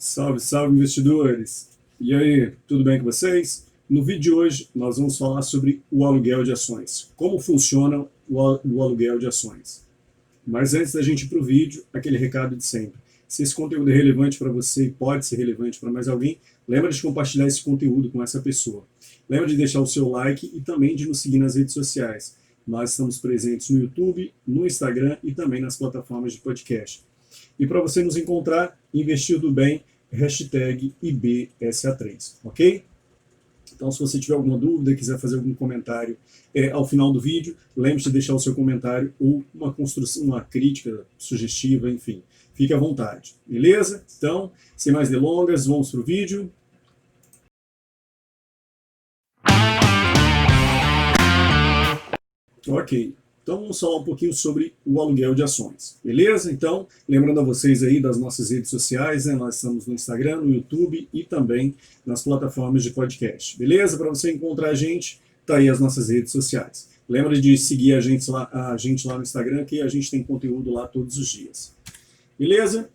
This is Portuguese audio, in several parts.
Salve, salve investidores! E aí, tudo bem com vocês? No vídeo de hoje nós vamos falar sobre o aluguel de ações. Como funciona o aluguel de ações. Mas antes da gente ir para o vídeo, aquele recado de sempre. Se esse conteúdo é relevante para você e pode ser relevante para mais alguém, lembra de compartilhar esse conteúdo com essa pessoa. Lembra de deixar o seu like e também de nos seguir nas redes sociais. Nós estamos presentes no YouTube, no Instagram e também nas plataformas de podcast. E para você nos encontrar, Investir do Bem, hashtag IBSA3, ok? Então, se você tiver alguma dúvida, quiser fazer algum comentário ao final do vídeo, lembre-se de deixar o seu comentário ou uma construção, uma crítica sugestiva, enfim. Fique à vontade, beleza? Então, sem mais delongas, vamos para o vídeo. Ok. Então vamos falar um pouquinho sobre o aluguel de ações, beleza? Então, lembrando a vocês aí das nossas redes sociais, né? Nós estamos no Instagram, no YouTube e também nas plataformas de podcast, beleza? Para você encontrar a gente, tá aí as nossas redes sociais. Lembra de seguir a gente lá no Instagram, que a gente tem conteúdo lá todos os dias, beleza?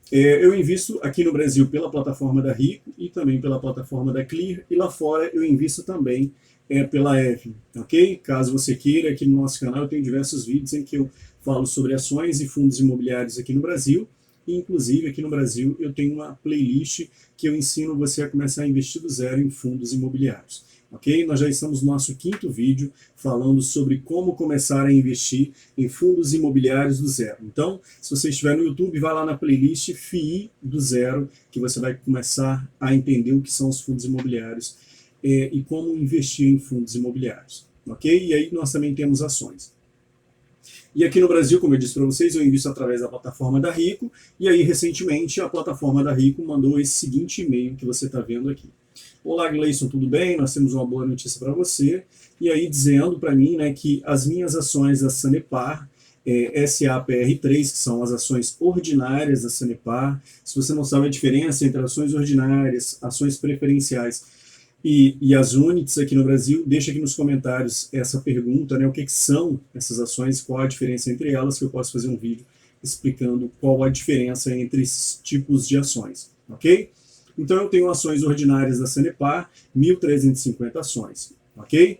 Eu invisto aqui no Brasil pela plataforma da Rico e também pela plataforma da Clear, e lá fora eu invisto também pela Evelyn, ok? Caso você queira, aqui no nosso canal eu tenho diversos vídeos em que eu falo sobre ações e fundos imobiliários aqui no Brasil, e inclusive aqui no Brasil eu tenho uma playlist que eu ensino você a começar a investir do zero em fundos imobiliários, ok? Nós já estamos no nosso 5º vídeo falando sobre como começar a investir em fundos imobiliários do zero. Então, se você estiver no YouTube, vai lá na playlist FII do zero, que você vai começar a entender o que são os fundos imobiliários e como investir em fundos imobiliários, ok? E aí nós também temos ações. E aqui no Brasil, como eu disse para vocês, eu invisto através da plataforma da Rico, e aí recentemente a plataforma da Rico mandou esse seguinte e-mail que você está vendo aqui. Olá, Gleison, tudo bem? Nós temos uma boa notícia para você, e aí dizendo para mim, né, que as minhas ações da Sanepar, SAPR3, que são as ações ordinárias da Sanepar, se você não sabe a diferença entre ações ordinárias, ações preferenciais e as units aqui no Brasil, deixa aqui nos comentários essa pergunta, né, o que são essas ações, qual a diferença entre elas, que eu posso fazer um vídeo explicando qual a diferença entre esses tipos de ações, ok? Então eu tenho ações ordinárias da Sanepar, 1.350 ações, ok?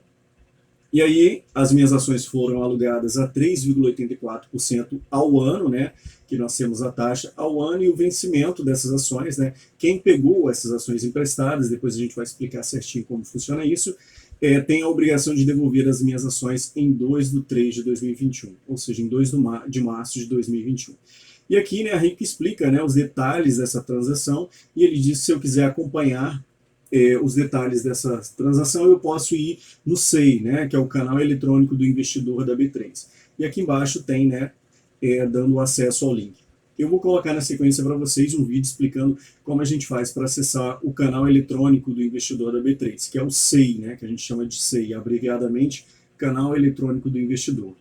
E aí as minhas ações foram alugadas a 3,84% ao ano, né, que nós temos a taxa ao ano, e o vencimento dessas ações, né, quem pegou essas ações emprestadas, depois a gente vai explicar certinho como funciona isso, tem a obrigação de devolver as minhas ações em 2/3/2021, ou seja, em 2 de março de 2021. E aqui, né, a Rico explica, né, os detalhes dessa transação, e ele diz que se eu quiser acompanhar os detalhes dessa transação, eu posso ir no SEI, né, que é o canal eletrônico do investidor da B3. E aqui embaixo tem, né, dando acesso ao link. Eu vou colocar na sequência para vocês um vídeo explicando como a gente faz para acessar o canal eletrônico do investidor da B3, que é o SEI, né, que a gente chama de SEI, abreviadamente Canal Eletrônico do Investidor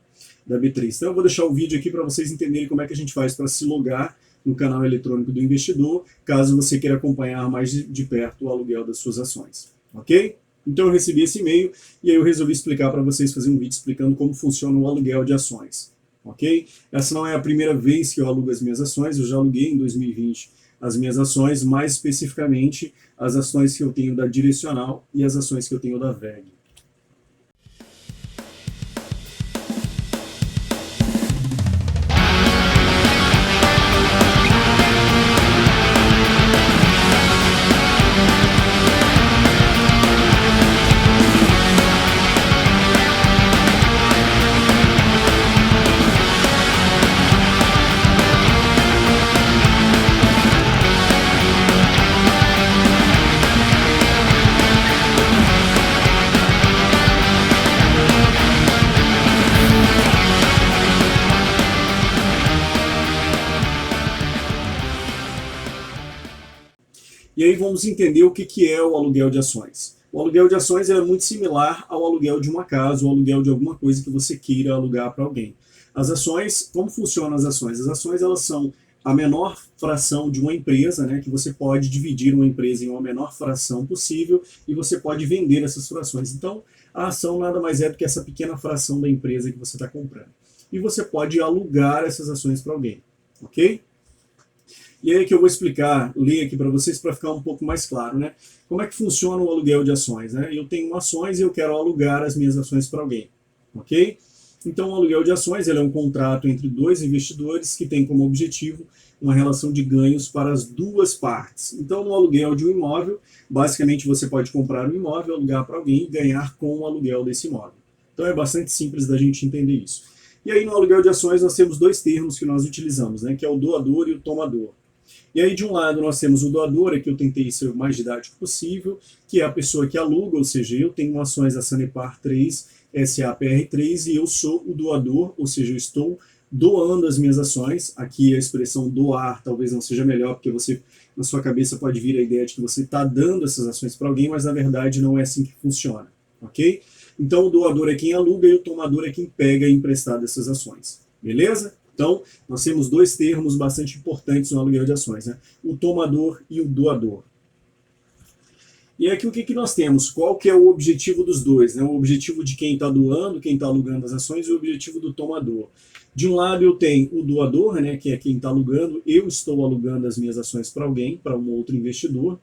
da B3. Então eu vou deixar o vídeo aqui para vocês entenderem como é que a gente faz para se logar no canal eletrônico do investidor, caso você queira acompanhar mais de perto o aluguel das suas ações, ok? Então eu recebi esse e-mail e aí eu resolvi explicar para vocês, fazer um vídeo explicando como funciona o aluguel de ações, ok? Essa não é a primeira vez que eu alugo as minhas ações, eu já aluguei em 2020 as minhas ações, mais especificamente as ações que eu tenho da Direcional e as ações que eu tenho da VEG. E aí vamos entender o que é o aluguel de ações. O aluguel de ações é muito similar ao aluguel de uma casa, ou aluguel de alguma coisa que você queira alugar para alguém. As ações, como funcionam as ações? As ações, elas são a menor fração de uma empresa, né, que você pode dividir uma empresa em uma menor fração possível e você pode vender essas frações. Então, a ação nada mais é do que essa pequena fração da empresa que você está comprando. E você pode alugar essas ações para alguém, ok? E aí que eu vou explicar, ler aqui para vocês para ficar um pouco mais claro, né? Como é que funciona o aluguel de ações, né? Eu tenho ações e eu quero alugar as minhas ações para alguém, ok? Então, o aluguel de ações ele é um contrato entre dois investidores que tem como objetivo uma relação de ganhos para as duas partes. Então, no aluguel de um imóvel, basicamente você pode comprar um imóvel, alugar para alguém e ganhar com o aluguel desse imóvel. Então, é bastante simples da gente entender isso. E aí, no aluguel de ações, nós temos dois termos que nós utilizamos, né, que é o doador e o tomador. E aí, de um lado, nós temos o doador, aqui eu tentei ser o mais didático possível, que é a pessoa que aluga, ou seja, eu tenho ações da Sanepar 3, SAPR3, e eu sou o doador, ou seja, eu estou doando as minhas ações. Aqui a expressão doar talvez não seja melhor, porque você, na sua cabeça, pode vir a ideia de que você está dando essas ações para alguém, mas na verdade não é assim que funciona, ok? Então, o doador é quem aluga e o tomador é quem pega emprestado essas ações, beleza? Então, nós temos dois termos bastante importantes no aluguel de ações, né? O tomador e o doador. E aqui o que nós temos? Qual que é o objetivo dos dois, né? O objetivo de quem está doando, quem está alugando as ações, e o objetivo do tomador. De um lado eu tenho o doador, né, que é quem está alugando, eu estou alugando as minhas ações para alguém, para um outro investidor,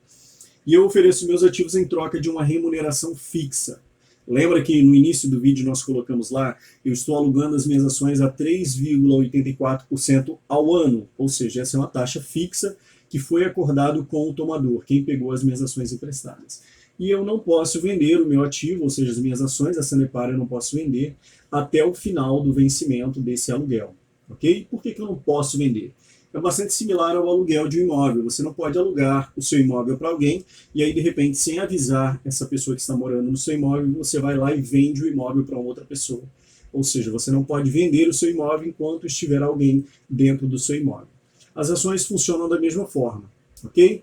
e eu ofereço meus ativos em troca de uma remuneração fixa. Lembra que no início do vídeo nós colocamos lá, eu estou alugando as minhas ações a 3,84% ao ano, ou seja, essa é uma taxa fixa que foi acordado com o tomador, quem pegou as minhas ações emprestadas. E eu não posso vender o meu ativo, ou seja, as minhas ações da Sanepar eu não posso vender até o final do vencimento desse aluguel. Ok? Por que eu não posso vender? É bastante similar ao aluguel de um imóvel. Você não pode alugar o seu imóvel para alguém e aí, de repente, sem avisar essa pessoa que está morando no seu imóvel, você vai lá e vende o imóvel para outra pessoa. Ou seja, você não pode vender o seu imóvel enquanto estiver alguém dentro do seu imóvel. As ações funcionam da mesma forma, ok?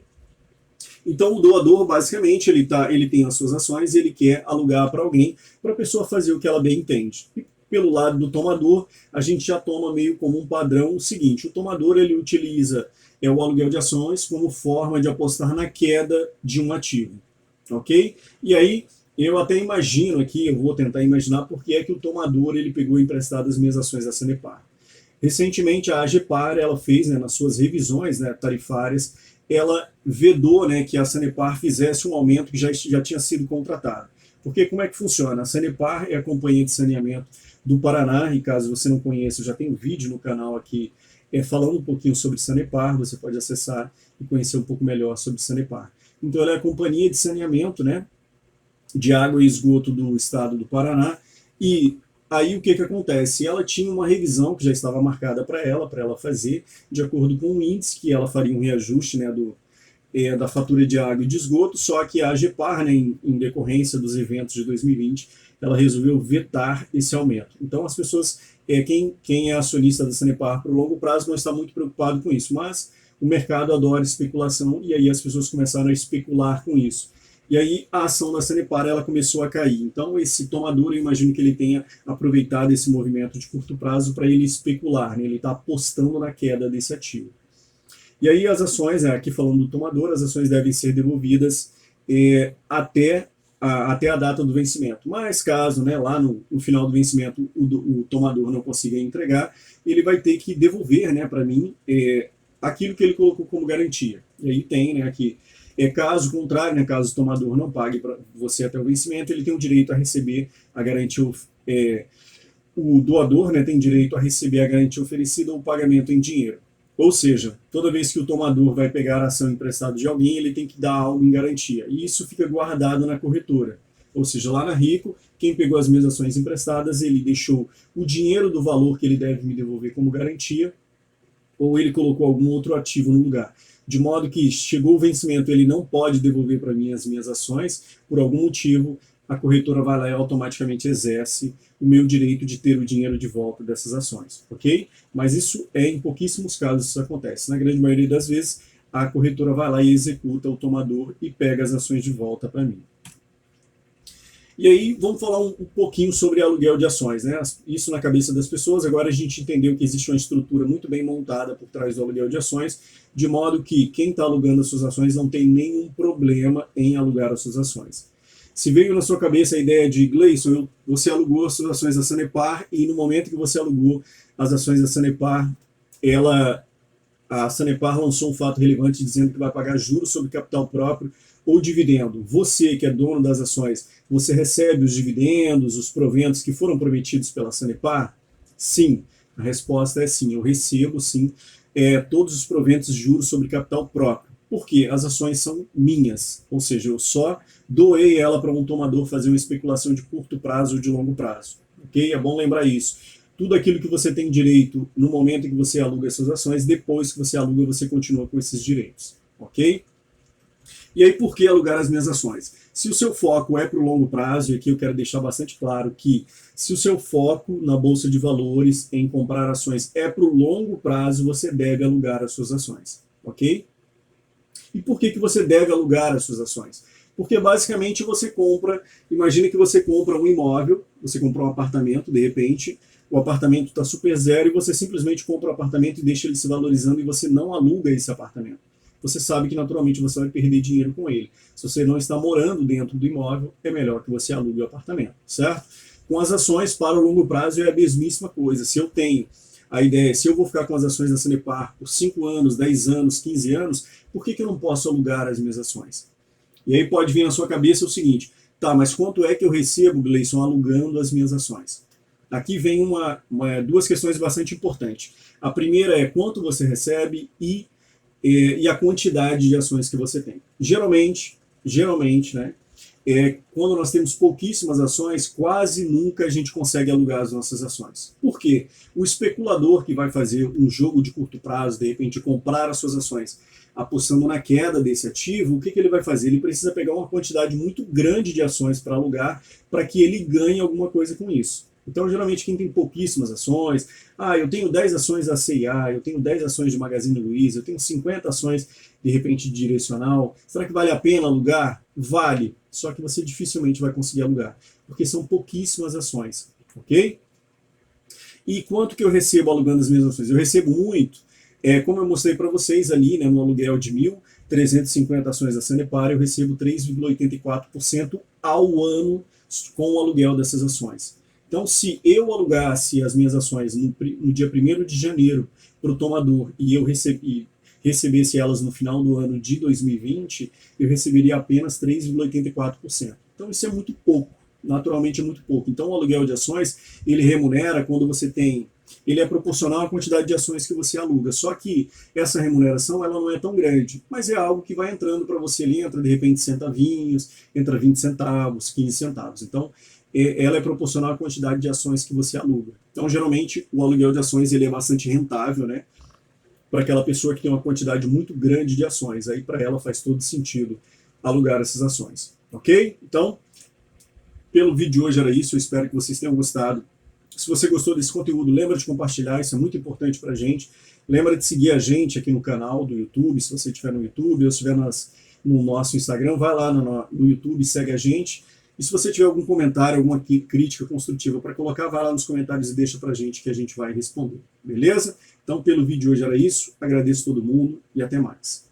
Então, o doador, basicamente, ele tem as suas ações e ele quer alugar para alguém, para a pessoa fazer o que ela bem entende. E pelo lado do tomador, a gente já toma meio como um padrão o seguinte: o tomador ele utiliza o aluguel de ações como forma de apostar na queda de um ativo, ok? E aí, eu até imagino aqui, eu vou tentar imaginar porque é que o tomador ele pegou emprestado as minhas ações da Sanepar. Recentemente, a AGEPAR ela fez, né, nas suas revisões, né, tarifárias, ela vedou, né, que a Sanepar fizesse um aumento que já tinha sido contratado. Porque como é que funciona? A Sanepar é a companhia de saneamento do Paraná, e caso você não conheça, eu já tenho um vídeo no canal aqui falando um pouquinho sobre Sanepar, você pode acessar e conhecer um pouco melhor sobre Sanepar. Então ela é a companhia de saneamento, né, de água e esgoto do estado do Paraná, e aí o que acontece? Ela tinha uma revisão que já estava marcada para ela fazer, de acordo com o índice, que ela faria um reajuste, né, da fatura de água e de esgoto, só que a AGEPAR, né, em decorrência dos eventos de 2020, ela resolveu vetar esse aumento. Então as pessoas, quem é acionista da Sanepar para o longo prazo não está muito preocupado com isso, mas o mercado adora especulação e aí as pessoas começaram a especular com isso. E aí a ação da Sanepar ela começou a cair. Então esse tomador, eu imagino que ele tenha aproveitado esse movimento de curto prazo para ele especular, né? Ele está apostando na queda desse ativo. E aí as ações, aqui falando do tomador, as ações devem ser devolvidas até a data do vencimento. Mas caso, né, lá no final do vencimento o tomador não consiga entregar, ele vai ter que devolver, né, para mim aquilo que ele colocou como garantia. E aí tem, né, aqui, caso contrário, né, caso o tomador não pague para você até o vencimento, ele tem o direito a receber a garantia, o doador, né, tem direito a receber a garantia oferecida ou o pagamento em dinheiro. Ou seja, toda vez que o tomador vai pegar a ação emprestada de alguém, ele tem que dar algo em garantia. E isso fica guardado na corretora. Ou seja, lá na Rico, quem pegou as minhas ações emprestadas, ele deixou o dinheiro do valor que ele deve me devolver como garantia, ou ele colocou algum outro ativo no lugar. De modo que chegou o vencimento, ele não pode devolver para mim as minhas ações, por algum motivo, a corretora vai lá e automaticamente exerce o meu direito de ter o dinheiro de volta dessas ações, ok? Mas isso em pouquíssimos casos isso acontece. Na grande maioria das vezes, a corretora vai lá e executa o tomador e pega as ações de volta para mim. E aí, vamos falar um pouquinho sobre aluguel de ações, né? Isso na cabeça das pessoas. Agora a gente entendeu que existe uma estrutura muito bem montada por trás do aluguel de ações, de modo que quem está alugando as suas ações não tem nenhum problema em alugar as suas ações. Se veio na sua cabeça a ideia de, Gleison, você alugou as suas ações da Sanepar e no momento que você alugou as ações da Sanepar, ela a Sanepar lançou um fato relevante dizendo que vai pagar juros sobre capital próprio ou dividendo. Você, que é dono das ações, você recebe os dividendos, os proventos que foram prometidos pela Sanepar? Sim. A resposta é sim. Eu recebo, sim, todos os proventos de juros sobre capital próprio. Porque as ações são minhas, ou seja, eu só doei ela para um tomador fazer uma especulação de curto prazo ou de longo prazo. Ok? É bom lembrar isso. Tudo aquilo que você tem direito no momento em que você aluga essas ações, depois que você aluga, você continua com esses direitos. Ok? E aí, por que alugar as minhas ações? Se o seu foco é para o longo prazo, e aqui eu quero deixar bastante claro que se o seu foco na Bolsa de Valores em comprar ações é para o longo prazo, você deve alugar as suas ações. Ok? E por que você deve alugar as suas ações? Porque basicamente você compra, imagina que você compra um imóvel, você comprou um apartamento, de repente, o apartamento está super zero e você simplesmente compra o apartamento e deixa ele se valorizando e você não aluga esse apartamento. Você sabe que naturalmente você vai perder dinheiro com ele. Se você não está morando dentro do imóvel, é melhor que você alugue o apartamento, certo? Com as ações para o longo prazo é a mesmíssima coisa. Se eu tenho a ideia, se eu vou ficar com as ações da Sanepar por 5 anos, 10 anos, 15 anos, por que eu não posso alugar as minhas ações? E aí pode vir na sua cabeça o seguinte, tá, mas quanto é que eu recebo, Gleison, alugando as minhas ações? Aqui vem duas questões bastante importantes. A primeira é quanto você recebe e a quantidade de ações que você tem. Geralmente, né, quando nós temos pouquíssimas ações, quase nunca a gente consegue alugar as nossas ações. Por quê? O especulador que vai fazer um jogo de curto prazo, de repente comprar as suas ações, apostando na queda desse ativo, o que ele vai fazer? Ele precisa pegar uma quantidade muito grande de ações para alugar para que ele ganhe alguma coisa com isso. Então, geralmente, quem tem pouquíssimas ações, eu tenho 10 ações da C&A, eu tenho 10 ações de Magazine Luiza, eu tenho 50 ações, de repente, de direcional, será que vale a pena alugar? Vale, só que você dificilmente vai conseguir alugar, porque são pouquíssimas ações, ok? E quanto que eu recebo alugando as minhas ações? Eu recebo muito, como eu mostrei para vocês ali, né, no aluguel de 1.350 ações da Sanepar, eu recebo 3,84% ao ano com o aluguel dessas ações. Então, se eu alugasse as minhas ações no dia 1º de janeiro para o tomador e eu recebesse elas no final do ano de 2020, eu receberia apenas 3,84%. Então, isso é muito pouco, naturalmente é muito pouco. Então, o aluguel de ações, ele remunera quando você tem... Ele é proporcional à quantidade de ações que você aluga, só que essa remuneração ela não é tão grande, mas é algo que vai entrando para você ali, entra de repente centavinhos, entra 20 centavos, 15 centavos. Então, ela é proporcional à quantidade de ações que você aluga. Então, geralmente, o aluguel de ações ele é bastante rentável, né, para aquela pessoa que tem uma quantidade muito grande de ações. Aí, para ela, faz todo sentido alugar essas ações. Ok? Então, pelo vídeo de hoje era isso. Eu espero que vocês tenham gostado. Se você gostou desse conteúdo, lembra de compartilhar, isso é muito importante para a gente. Lembra de seguir a gente aqui no canal do YouTube, se você estiver no YouTube ou se estiver no nosso Instagram, vai lá no YouTube, segue a gente. E se você tiver algum comentário, alguma crítica construtiva para colocar, vai lá nos comentários e deixa para a gente que a gente vai responder. Beleza? Então, pelo vídeo de hoje era isso. Agradeço todo mundo e até mais.